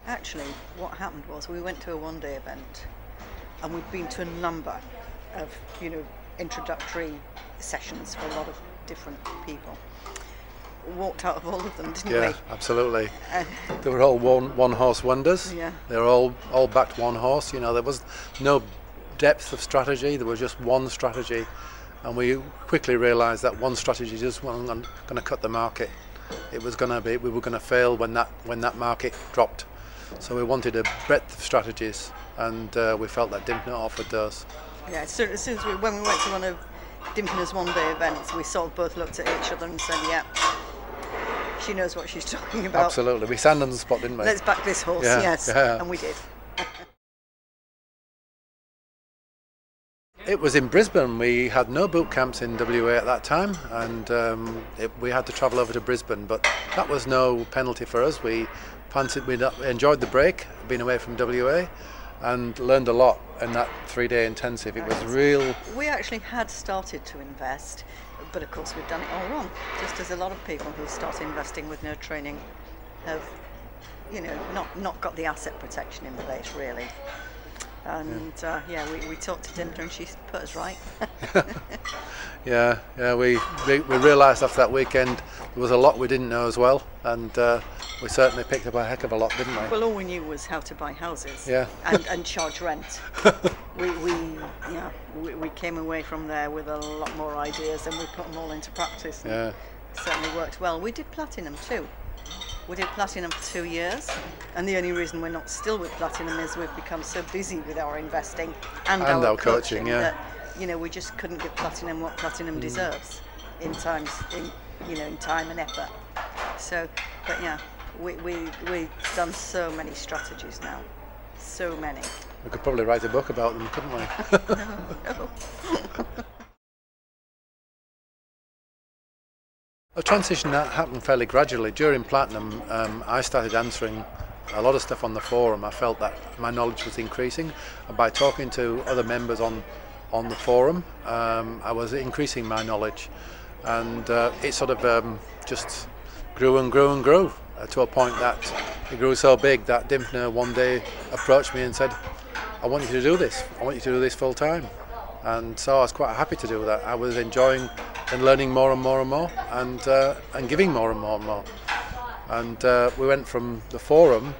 Actually, what happened was we went to a one-day event, and we'd been to a number of, introductory sessions for a lot of different people. Walked out of all of them, didn't we? Yeah, absolutely. They were all one horse wonders. Yeah. They were all backed one horse. There was no depth of strategy. There was just one strategy, and we quickly realised that one strategy just wasn't going to cut the market. It was going to be, we were going to fail when that market dropped. So we wanted a breadth of strategies, and we felt that Dymphna offered those. Yeah, as soon as when we went to one of Dymphna's one-day events, we sort of both looked at each other and said, yeah, she knows what she's talking about. Absolutely. We stand on the spot, didn't we? Let's back this horse, Yeah, yes. yeah. And we did. It was in Brisbane. We had no boot camps in WA at that time, and we had to travel over to Brisbane, but that was no penalty for us. We enjoyed the break, being away from WA, and learned a lot in that 3-day intensive. It was real. We actually had started to invest, but of course we've done it all wrong, just as a lot of people who start investing with no training have, not got the asset protection in place, really. And we talked to Dymphna and she put us right. Yeah, we realised after that weekend there was a lot we didn't know as well, and we certainly picked up a heck of a lot, didn't we? Well, all we knew was how to buy houses, yeah, and charge rent. We came away from there with a lot more ideas, and we put them all into practice. Yeah, it certainly worked well. We did platinum too. We did platinum for 2 years, and the only reason we're not still with platinum is we've become so busy with our investing and our coaching yeah. that we just couldn't give platinum what platinum deserves in time and effort. So, but yeah, we've done so many strategies now, so many. We could probably write a book about them, couldn't we? No. A transition that happened fairly gradually. During Platinum, I started answering a lot of stuff on the forum. I felt that my knowledge was increasing, and by talking to other members on the forum, I was increasing my knowledge, and it sort of just grew and grew and grew to a point that it grew so big that Dymphna one day approached me and said, I want you to do this. I want you to do this full time. And so I was quite happy to do that. I was enjoying and learning more and more and more, and giving more and more and more. And we went from the forum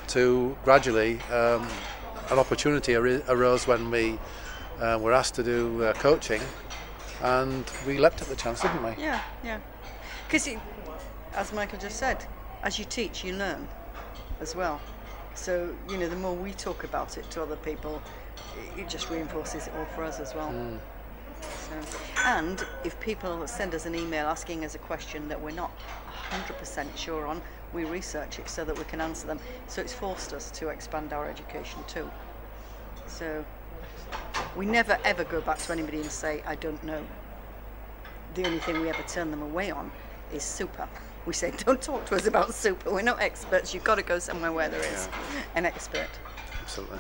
to gradually an opportunity arose when we were asked to do coaching, and we leapt at the chance, didn't we? Yeah. Because as Michael just said, as you teach, you learn as well. So, the more we talk about it to other people, it just reinforces it all for us as well. So, and if people send us an email asking us a question that we're not 100% sure on, we research it so that we can answer them. So it's forced us to expand our education too. So we never ever go back to anybody and say, I don't know. The only thing we ever turn them away on is super. We say, don't talk to us about super. We're not experts. You've got to go somewhere where there is an expert. Absolutely.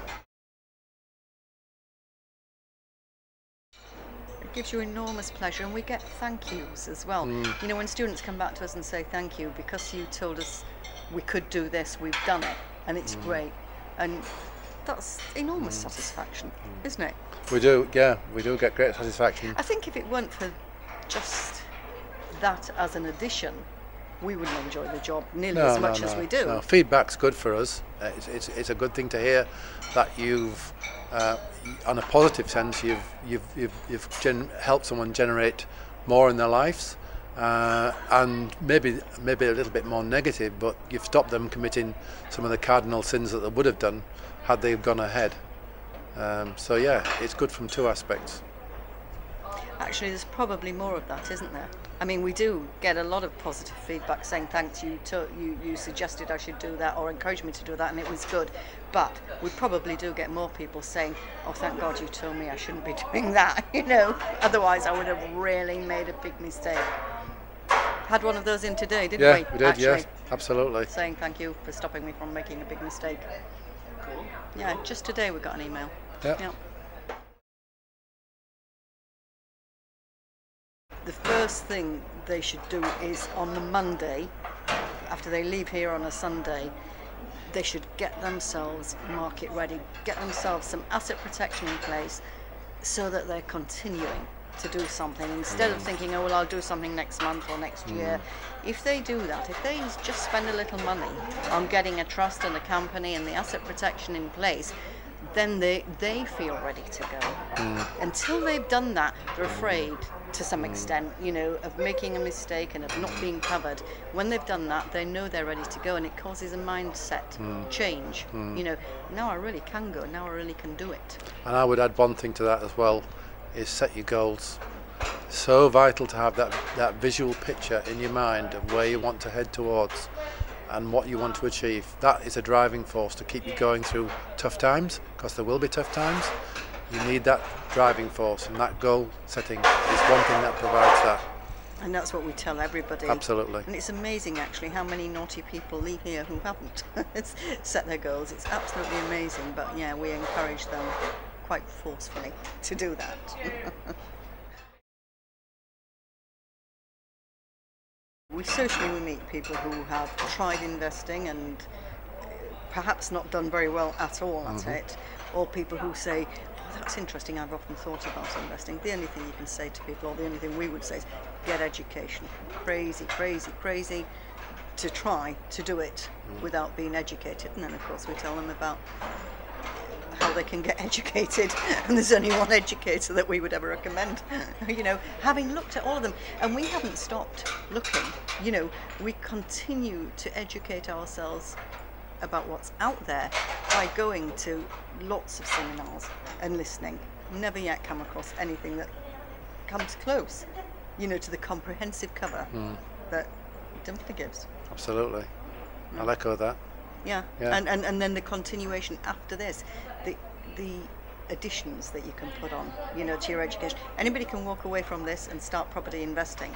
It gives you enormous pleasure, and we get thank yous as well. When students come back to us and say thank you because you told us we could do this, we've done it, and it's great, and that's enormous satisfaction, isn't it? We do get great satisfaction. I think if it weren't for just that as an addition, we wouldn't enjoy the job nearly as much as we do. No, feedback's good for us. It's a good thing to hear that you've, on a positive sense, you've helped someone generate more in their lives, and maybe a little bit more negative, but you've stopped them committing some of the cardinal sins that they would have done had they gone ahead. So yeah, it's good from two aspects. Actually, there's probably more of that, isn't there? I mean, we do get a lot of positive feedback saying thanks, you suggested I should do that or encouraged me to do that and it was good. But we probably do get more people saying, oh, thank God you told me I shouldn't be doing that, otherwise I would have really made a big mistake. Had one of those in today, didn't we? Yeah, we did, actually, yes, absolutely. Saying thank you for stopping me from making a big mistake. Cool. Yeah, just today we got an email. Yeah. The first thing they should do is on the Monday, after they leave here on a Sunday, they should get themselves market ready, get themselves some asset protection in place so that they're continuing to do something instead of thinking, oh well, I'll do something next month or next year. If they do that, if they just spend a little money on getting a trust and a company and the asset protection in place, then they feel ready to go. Until they've done that, they're afraid to some extent, you know, of making a mistake and of not being covered. When they've done that, they know they're ready to go, and it causes a mindset change. You know, now I really can go, now I really can do it. And I would add one thing to that as well, is set your goals. So vital to have that visual picture in your mind of where you want to head towards and what you want to achieve. That is a driving force to keep you going through tough times, because there will be tough times. You need that driving force, and that goal setting is one thing that provides that. And that's what we tell everybody. Absolutely. And it's amazing actually how many naughty people leave here who haven't set their goals. It's absolutely amazing, but yeah, we encourage them quite forcefully to do that. We socially meet people who have tried investing and perhaps not done very well at all at it, or people who say, oh, that's interesting, I've often thought about investing. The only thing you can say to people, or the only thing we would say, is get education. Crazy, crazy, crazy to try to do it without being educated. And then of course we tell them about how they can get educated, and there's only one educator that we would ever recommend, you know, having looked at all of them, and we haven't stopped looking. You know, we continue to educate ourselves about what's out there by going to lots of seminars and listening. Never yet come across anything that comes close, you know, to the comprehensive cover that Dymphna gives. Absolutely. I'll echo that. Yeah. And then the continuation after this, the additions that you can put on, you know, to your education. Anybody can walk away from this and start property investing,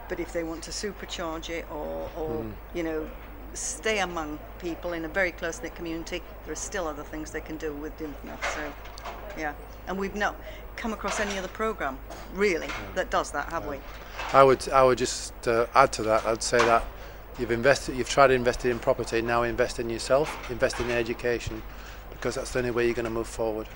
but if they want to supercharge it or you know, stay among people in a very close-knit community, there are still other things they can do with Dymphna. So, yeah. And we've not come across any other program really that does that, have we? I would just add to that. I'd say that you've tried to invest in property, now invest in yourself, invest in education, because that's the only way you're going to move forward.